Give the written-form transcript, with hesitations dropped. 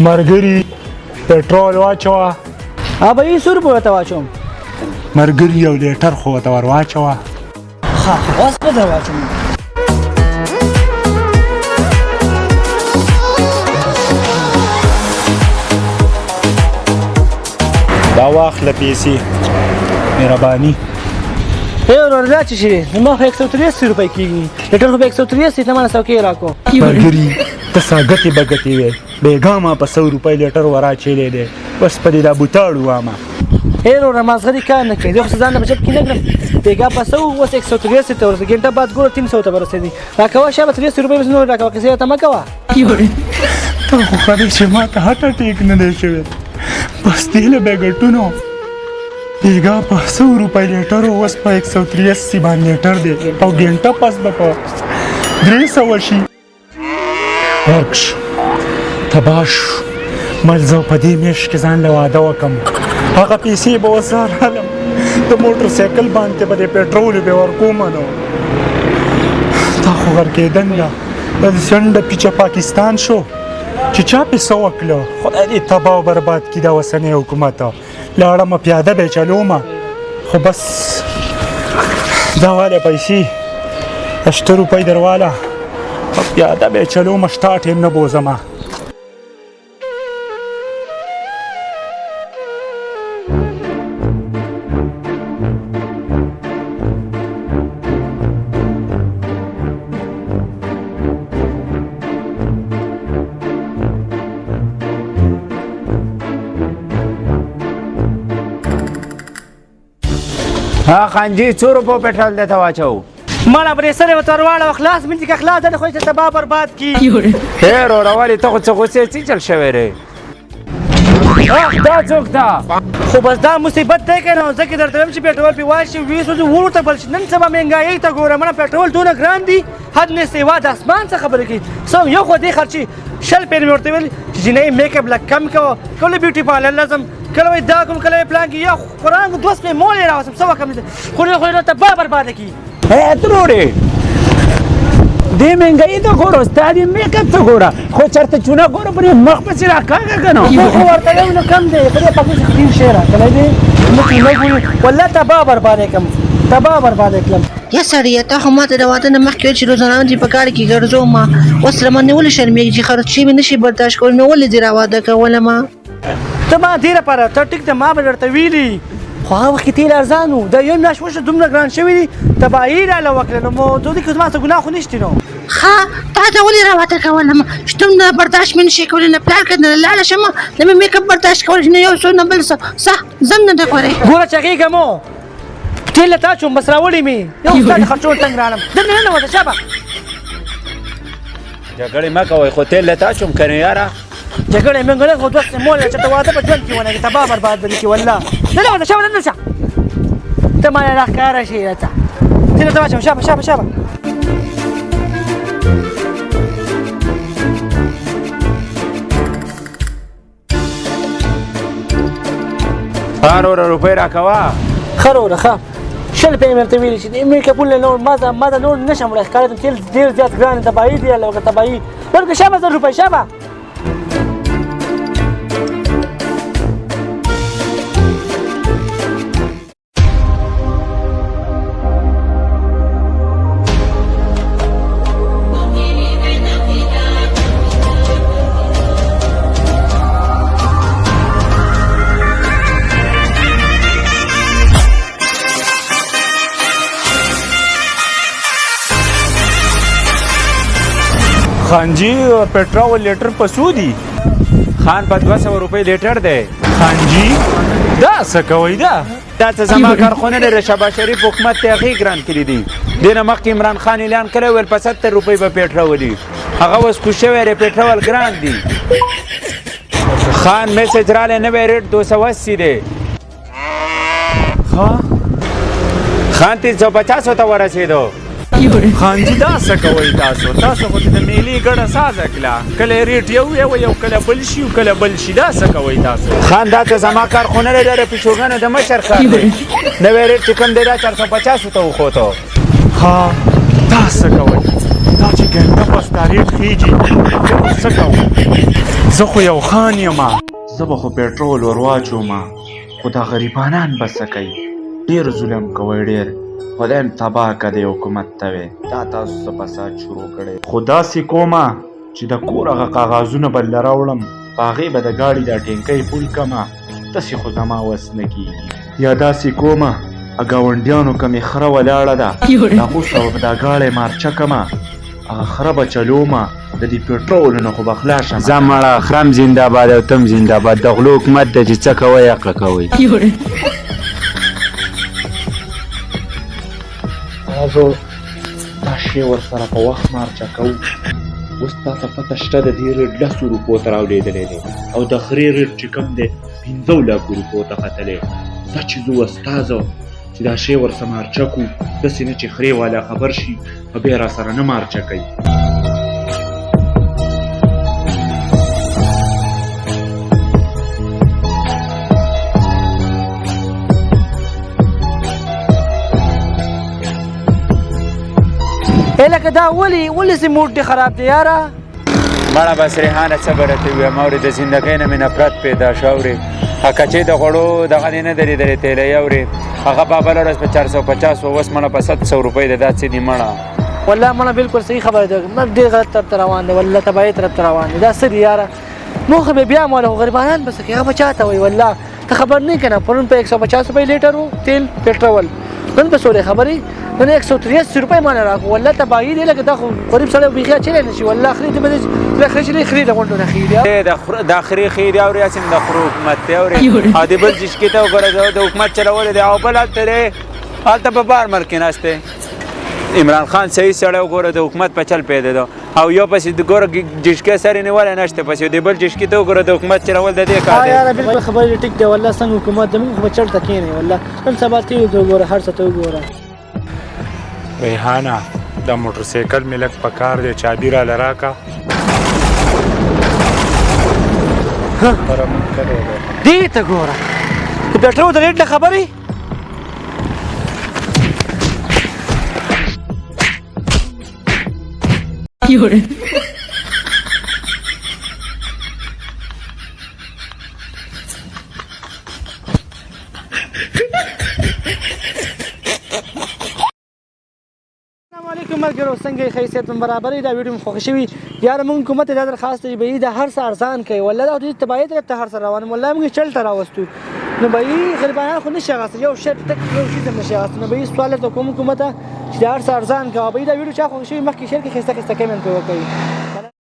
مرګري پټرول واچوه. به یې 100 روپۍ ورته واچوم. مرګري یو لیټر خو ورته ور واچوه. ښه اوس به در واچوم. دا واخله پیسې مهرباني. ورور دا څه شي دی؟ ما خو 183 روپۍ کېږي. لیټر خو به 183 ته مانه 100 کې راکړو. مرګري ته ساګتې بګتې وې بېګا ما په 100 روپۍ لیټر ور اچولی دی. بس په دې دا بوتاړو وامه. وروره مازغري کار نه کوي. زه خو ځان نه په جب کې نه کړم. بېګا په 100 اوس 183 ته ورسېد. ګنټه بعد ګوره 300 ته به رسېدي. راکوه شابه 300 روپۍ بس نور راکوه. کیسې راته مه کوه. ته خو خلک چې ما ته هټ اټیک نه دی شوی. بس دې له بېګټونو بېګا په 100 روپۍ لیټر اوس په 183 باندې لیټر دی او ګنټه پس به په 300 شي. مرګ شو تباه شو. مل زه په دې میاشت کې ځان له واده وکړم. هغه پیسې به اوس رالم د موټر سایکل باندې به د پټرول به ورکومه نو. دا خو غرقېدن ده. دا د شنډه پیچه پاکستان شو چې چا پې څه وکړه. خدای دې تباه و برباد کړي دا اوسنی حکومت. لاړمه پیاده به یې چلومه خو بس دا واله پیسې 8 روپۍ درواله پیاده به یې چلومه شته ټیم نه بوځمه. ها خانجي 100 روپو پټرول درته واچو. مړه برې سره ورته ورواړه. خلاص مې چې خلاص ده خو چې تباه برباد کړي. وروره ولې ته خو څه غوسې څه چل شوی دی؟ دا څوک ده؟ خو بس دا مصیبت دی که نه. ځکه درته وایم چې پټرول پې واشي 20 ورځې ورته بل شي. نن سبا مهنګایۍ ته ګوره مړه پټرول دونه ګران دي حد نه سیوا د اسمان څه خبرې کوي. سم یو خو دې خرچې 100 پیرې مې ورته ویل چې جنۍ میک اپ لږ کم کوه. کله بیوټي پارلر لازم کله وایي دا کوم کله وایي پلان کې یا قرآن 2 سپۍ مول یې راوستم څه وکړم. خو نه تباه برباده کړي. ترورې دې مهنګایي ته ګوره ستا دې میک اپ ته ګوره خو چېرته چونه ګوره پرې مخ پسې راکاږه که نه. زه خو ورته وایم نو کم دی. په دې پکې څه ډېر شی راکړی دی. نه ګوري والله تباه برباده کړم. تباه برباده کړم. یا سړیه تا خو ماته د واده نه مخکې ویل چې روزانه دې په کار کې ګرځوم. اوس له باندې ولې شرمېږي چې خرچې مې نشي برداشت کولی نو ولې دې راواده کولم؟ ته ما دې لپاره ته ټیک ده ما به درته ویلي خو هغه وخت کې تیل ارزان و. دا یو میاشت وشوه دومره ګران شوي دي تباهي راله وکړه. نو دې کې زما څه ګناه خو نشته نو. ښه تا ته ولې راواده کولم چې دومره برداشت مې نشي کولی نه پلار کې نه لاړه شم نه مې میک اپ برداشت کولی نه یو څه نه بل څه صح ځم نه ده ګورې ګوره چغېږه مو تیل له تا شوم بس راوړې مې یو ستا د خرچو تنګ رالم. دلته ننوته شابه جګړې مه کوئ خو تیل له تا شوم که نه یاره. جګړه مې ګڼل خو 2 سپۍ مول چې ته واده په ژوند کې ونه کړې تباه برباد به دې کړي والله. ننوته شابه دلته شه ته ما نه راښکاره شي راته. تیل ته واچوم شابه شابه شابه. وروره روپۍ راکوه. ښه وروره ښه 100 پیرې مې ورته ویلي چې د میک اپونه نور ما ته نور نشم وړی ښکارېدم تیل ډېر زیات ګران دی تباهي دی هلکه تباهي. ورکړه شابه 100 روپۍ شابه. خانجي پټرول لیټر په څو دي؟ خان په 200 روپۍ لیټر دی. خانجي دا څه کوئ ده؟ دا څه زما کارخونه لري. شهباز شریف حکومت ته هغې ګران کړي دي. دې نه مخکې عمران خان اعلان کړی ویل په 70 روپۍ به پټرول وي. هغه اوس کوز شوی دی پټرول ګران دي. خان میسج رالی نوی ریټ 280 دی. خان 350 ته ورسېدو. خانجي دا څه کوئ تاسو خو د میلې ګډه سازه کړه. کله ریټ یو یو کله بل شي کله بل شي. دا څه کوئ تاسو؟ خان دا ته زما کارخونه لري د پیشوګانو د مشر کار دی. نوی ریټ چې کوم دی دا 450 ته وښوتو. ها دا څه کوئ؟ دا چې ګنټه پس دا ریټ خیږي څه کوئ؟ زه خو یو خان یم. زه به خو پېټرول ور واچوم خو دا غریبانان به څه کوي؟ ډېر ظلم کوئ ډېر. خدای م تباه که دې حکومت ته وې دا تاسو څه فساد شروع کړی. خو داسې کومه چې د کور هغه کاغذونه به له راوړم په هغې به د ګاډي دا ټینکۍ پول کړمه. داسې خو زما وس نه کېږي. یا داسې کومه ګاونډیانو که مې خره ولاړه ده د هغو سره به دا ګاډی مارچه کړمه هغه خره به چلومه د دې پېټرولو نه خو به خلاص شم. ځه مړه خرم زندهباد او تم زندهباد. د غلو حکومت ده چې څه کوئ عقله کوئ. تاسو دا شی ورسره په وخت مارچه کوو. اوس تا ته پته شته د دې ریټ 10 روپو ته راولېدلی دی او د خرې ریټ چې کوم دی 15 لکو روپو ته ختلی. ځه چې زه استازه چې دا شی ورسره مارچه کړو داسې نه چې خرې والا خبر شي او بیا راسره نه مارچه کوي. لکه دا ولې سې موډ دې خراب دی یاره؟ مړه بس ریحانه څه به راته ووایم اورې د زندګۍ نه مې نفرت پیدا شو اورې. کچې د غوړو دغه دې نه درېدلې تیلی اورې هغه په بله ورځ په 450 اوس مړه په 700 روپۍ دی. دا څه دي مړه؟ والله مړه بالکل صحیح خبره ده. ډېر غلط طرف ته روان دی والله تباهۍ طرف ته روان دی. دا څه دي یاره؟ موخه به بیا موله غریبانان بس هغه به چا ته وایي والله ته خبر نه یې که نه. پرون په 150 روپۍ لیټر و تیل پېټرول نن په څومره خبرې نن 183 روپۍ مانه راکړو. والله تباهي دی لکه دا خو غریب سړی بیخي اچولی نه شي. والله خرې دې به دې خرې چې خرې د غونډو نه خرې دا خرې خیرې اورې هسې د خرو حکومت دی اورې او د بل جشکې ته وګوره د حکومت چلولی دی او بل هلته دی هلته په بار ملک کې ناست دی. عمران خان صحیح سړی وګوره د حکومت په چل پیدا ده او یو پسې د ګوره جشکې سر یې نیولی نشته پسې د بل جشکې ته وګوره د حکومت چلول د دې کار دی. یاره بالکل خبرې دې ټیک دی والله څنګه حکومت دی موږ خو به چل ته کښېنئ والله نن سبا ته یې وګوره هر څه ته وګوره. ریحانه دا موټرسایکل مې لږ په کار دی چابي راله راکړه. دې ته ګوره د پېټرول د ریټ نه خبرې ملګرو څنګه ښه صحت برابرې دا ویډیو مې خوښه شوي یاره موږ حکومت ته دا درخواست دی به یې د هر څه ارزان کوي والله دا دې تباهۍ طرف ته هر څه روان والله موږ چل ته راوستو نو به یې غریبانان خو نشي اخیستی یو شی تک یو شي هم نشي اخیستی نو به یې سوال درته کوم حکومت ته چې د هر څه ارزان کوه به یې دا ویډیو چا خوښه شوي مخکې شیر کړي ښایسته ښایسته کمنټ پرې وکړئ.